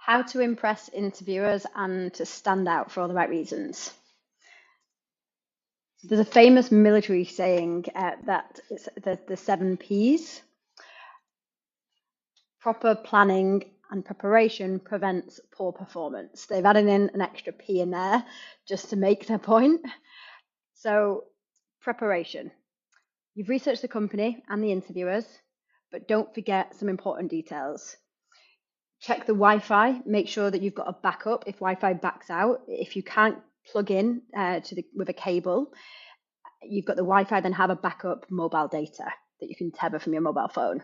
How to impress interviewers and to stand out for all the right reasons. There's a famous military saying that it's the 7 Ps. Proper planning and preparation prevents poor performance. They've added in an extra P in there just to make their point. So, preparation. You've researched the company and the interviewers, but don't forget some important details. Check the Wi-Fi. Make sure that you've got a backup if Wi-Fi backs out. If you can't plug in with a cable, you've got the Wi-Fi. Then have a backup mobile data that you can tether from your mobile phone.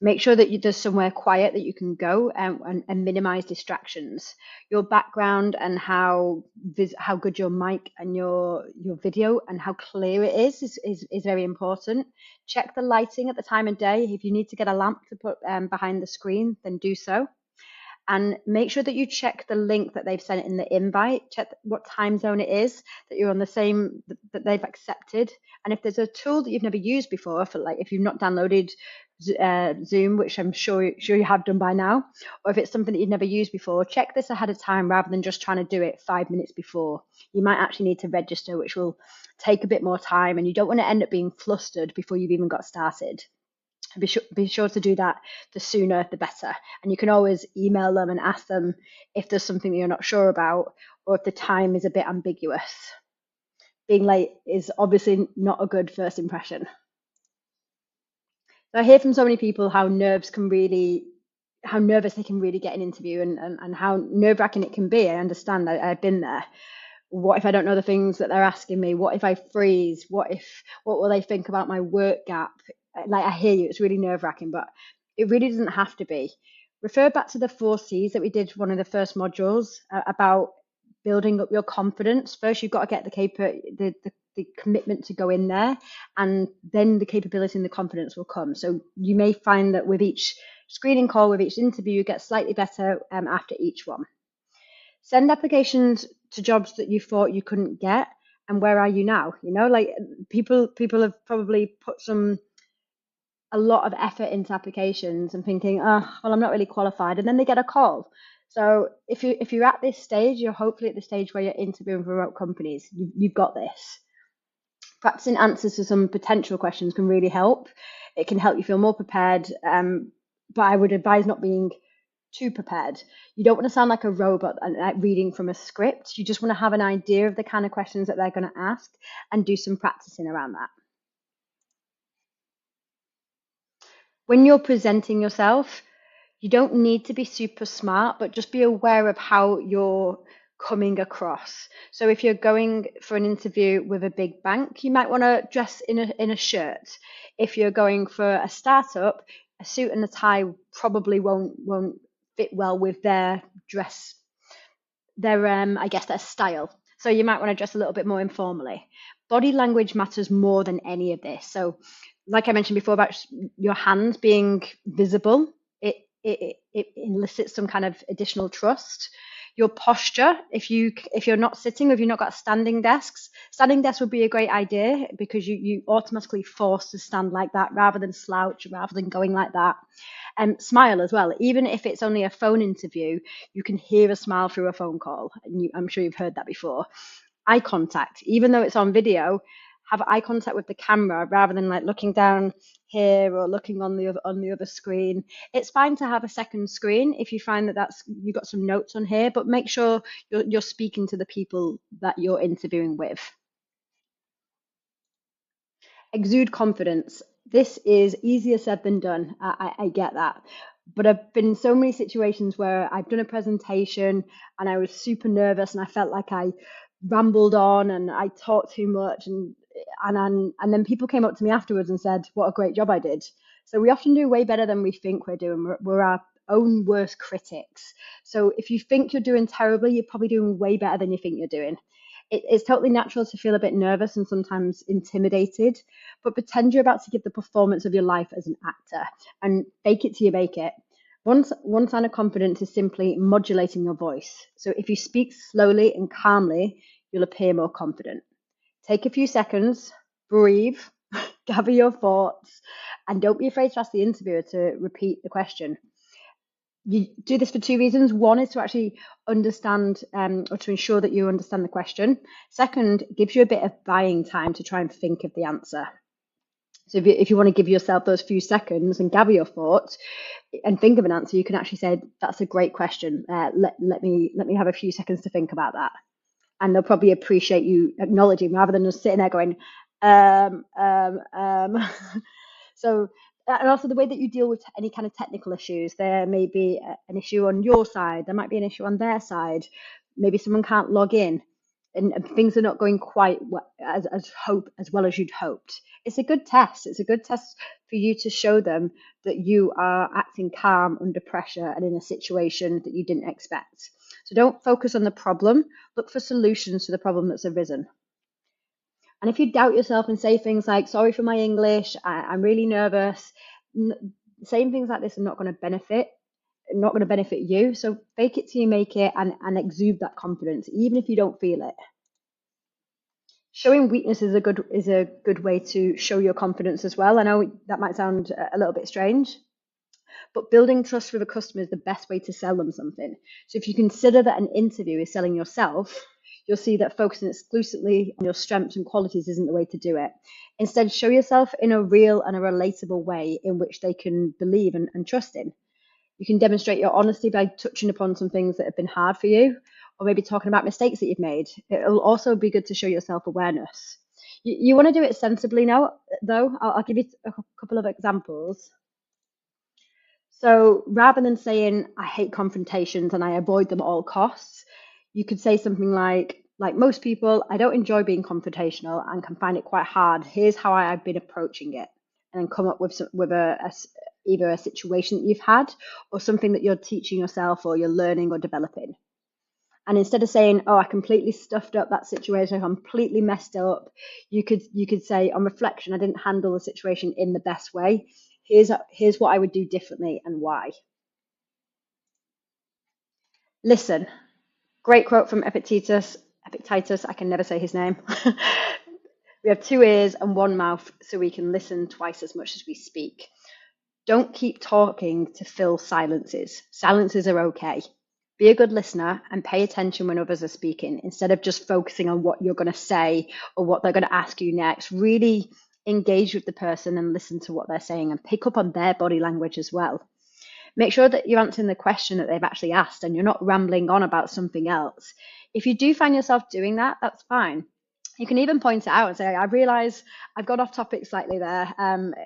Make sure that there's somewhere quiet that you can go and minimize distractions. Your background and how good your mic and your video and how clear it is very important. Check the lighting at the time of day. If you need to get a lamp to put behind the screen, then do so. And make sure that you check the link that they've sent in the invite. Check what time zone it is, that you're on the same, that they've accepted. And if there's a tool that you've never used before, for like if you've not downloaded Zoom, which I'm sure you have done by now, or if it's something that you've never used before, check this ahead of time rather than just trying to do it 5 minutes before. You might actually need to register, which will take a bit more time, and you don't want to end up being flustered before you've even got started. Be sure to do that. The sooner the better. And you can always email them and ask them if there's something that you're not sure about or if the time is a bit ambiguous. Being late is obviously not a good first impression. So I hear from so many people how nervous they can really get an interview and how nerve-wracking it can be. I understand. I've been there. What if I don't know the things that they're asking me? What if I freeze? What will they think about my work gap? Like, I hear you, it's really nerve-wracking, but it really doesn't have to be. Refer back to the 4 Cs that we did one of the first modules about building up your confidence. First, you've got to get the commitment to go in there, and then the capability and the confidence will come. So you may find that with each screening call, with each interview, you get slightly better after each one. Send applications to jobs that you thought you couldn't get, and where are you now? Like people have probably put a lot of effort into applications and thinking, oh, well, I'm not really qualified, and then they get a call. So if you're at this stage, you're hopefully at the stage where you're interviewing for remote companies. You've got this. Practicing answers to some potential questions can really help. It can help you feel more prepared, but I would advise not being too prepared. You don't want to sound like a robot and reading from a script. You just want to have an idea of the kind of questions that they're going to ask and do some practicing around that. When you're presenting yourself, you don't need to be super smart, but just be aware of how you're coming across. So if you're going for an interview with a big bank, you might want to dress in a shirt. If you're going for a startup, a suit and a tie probably won't fit well with their dress, their style. So you might want to dress a little bit more informally. Body language matters more than any of this. So like I mentioned before about your hands being visible, it elicits some kind of additional trust. Your posture, if you're not sitting, if you've not got standing desks would be a great idea because you automatically forced to stand like that rather than slouch, rather than going like that. And smile as well. Even if it's only a phone interview, you can hear a smile through a phone call. And I'm sure you've heard that before. Eye contact, even though it's on video, have eye contact with the camera rather than like looking down here or looking on the other screen. It's fine to have a second screen if you find that you've got some notes on here, but make sure you're speaking to the people that you're interviewing with. Exude confidence. This is easier said than done. I get that. But I've been in so many situations where I've done a presentation and I was super nervous and I felt like I rambled on and I talked too much and then people came up to me afterwards and said what a great job I did. So we often do way better than we think we're doing. We're our own worst critics. So if you think you're doing terribly, you're probably doing way better than you think you're doing. It's totally natural to feel a bit nervous and sometimes intimidated, but pretend you're about to give the performance of your life as an actor and fake it till you make it. One sign of confidence is simply modulating your voice. So if you speak slowly and calmly, you'll appear more confident. Take a few seconds, breathe, gather your thoughts, and don't be afraid to ask the interviewer to repeat the question. You do this for two reasons. One is to actually understand or to ensure that you understand the question. Second, it gives you a bit of buying time to try and think of the answer. So if you want to give yourself those few seconds and gather your thoughts and think of an answer, you can actually say, "That's a great question. Let me have a few seconds to think about that." And they'll probably appreciate you acknowledging rather than just sitting there going, um, um, um. So, and also the way that you deal with any kind of technical issues, there may be an issue on your side, there might be an issue on their side, maybe someone can't log in, and things are not going quite as well as you'd hoped. It's a good test. It's a good test for you to show them that you are acting calm under pressure and in a situation that you didn't expect. So don't focus on the problem. Look for solutions to the problem that's arisen. And if you doubt yourself and say things like, "Sorry for my English, I'm really nervous," saying things like this are not going to benefit you. So fake it till you make it, and exude that confidence, even if you don't feel it. Showing weakness is a good way to show your confidence as well. I know that might sound a little bit strange, but building trust with a customer is the best way to sell them something. So if you consider that an interview is selling yourself, you'll see that focusing exclusively on your strengths and qualities isn't the way to do it. Instead, show yourself in a real and a relatable way in which they can believe and trust in. You can demonstrate your honesty by touching upon some things that have been hard for you, or maybe talking about mistakes that you've made. It'll also be good to show your self awareness. You want to do it sensibly now, though. I'll give you a couple of examples. So rather than saying, "I hate confrontations and I avoid them at all costs," you could say something like most people, "I don't enjoy being confrontational and can find it quite hard. Here's how I've been approaching it," and then come up with either a situation that you've had or something that you're teaching yourself or you're learning or developing. And instead of saying, "Oh, I completely stuffed up that situation, I completely messed up," you could say, "On reflection, I didn't handle the situation in the best way. Here's what I would do differently and why." Listen, great quote from Epictetus. Epictetus, I can never say his name. We have two ears and one mouth, so we can listen twice as much as we speak. Don't keep talking to fill silences. Silences are okay. Be a good listener and pay attention when others are speaking instead of just focusing on what you're going to say or what they're going to ask you next. Really engage with the person and listen to what they're saying and pick up on their body language as well. Make sure that you're answering the question that they've actually asked and you're not rambling on about something else. If you do find yourself doing that, that's fine. You can even point it out and say, "I realize I've got off topic slightly there.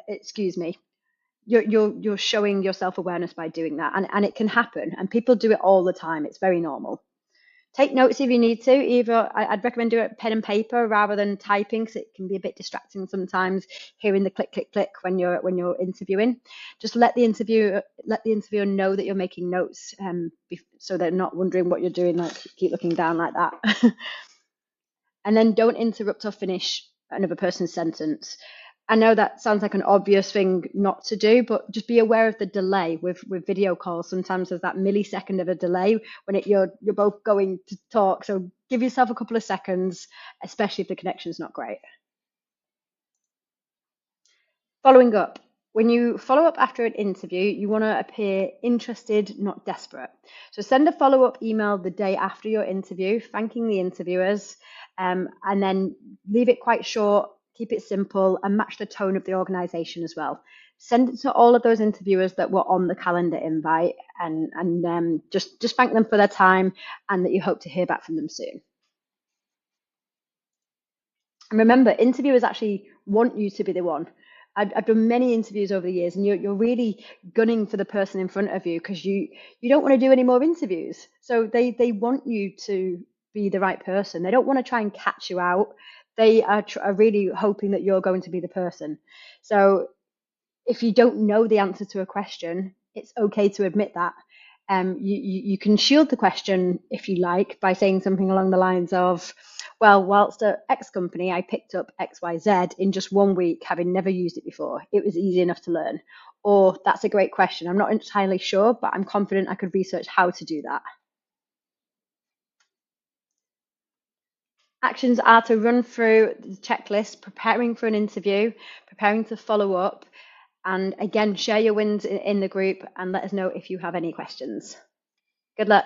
Excuse me." You're showing your self-awareness by doing that, and it can happen, and people do it all the time. It's very normal. Take notes if you need to. Either I'd recommend doing it pen and paper rather than typing, because it can be a bit distracting sometimes hearing the click click click when you're interviewing. Just let the interviewer know that you're making notes, so they're not wondering what you're doing, like keep looking down like that. And then don't interrupt or finish another person's sentence. I know that sounds like an obvious thing not to do, but just be aware of the delay with video calls. Sometimes there's that millisecond of a delay when you're both going to talk. So give yourself a couple of seconds, especially if the connection's not great. Following up. When you follow up after an interview, you want to appear interested, not desperate. So send a follow up email the day after your interview, thanking the interviewers, and then leave it quite short, keep it simple, and match the tone of the organization as well. Send it to all of those interviewers that were on the calendar invite, and just thank them for their time and that you hope to hear back from them soon. And remember, interviewers actually want you to be the one. I've done many interviews over the years, and you're really gunning for the person in front of you because you don't want to do any more interviews. So they want you to be the right person. They don't want to try and catch you out. They are really hoping that you're going to be the person. So if you don't know the answer to a question, it's okay to admit that. You can shield the question if you like by saying something along the lines of, "Well, whilst at X company, I picked up XYZ in just 1 week, having never used it before. It was easy enough to learn." Or, "That's a great question. I'm not entirely sure, but I'm confident I could research how to do that." Actions are to run through the checklist, preparing for an interview, preparing to follow up, And again, share your wins in the group and let us know if you have any questions. Good luck.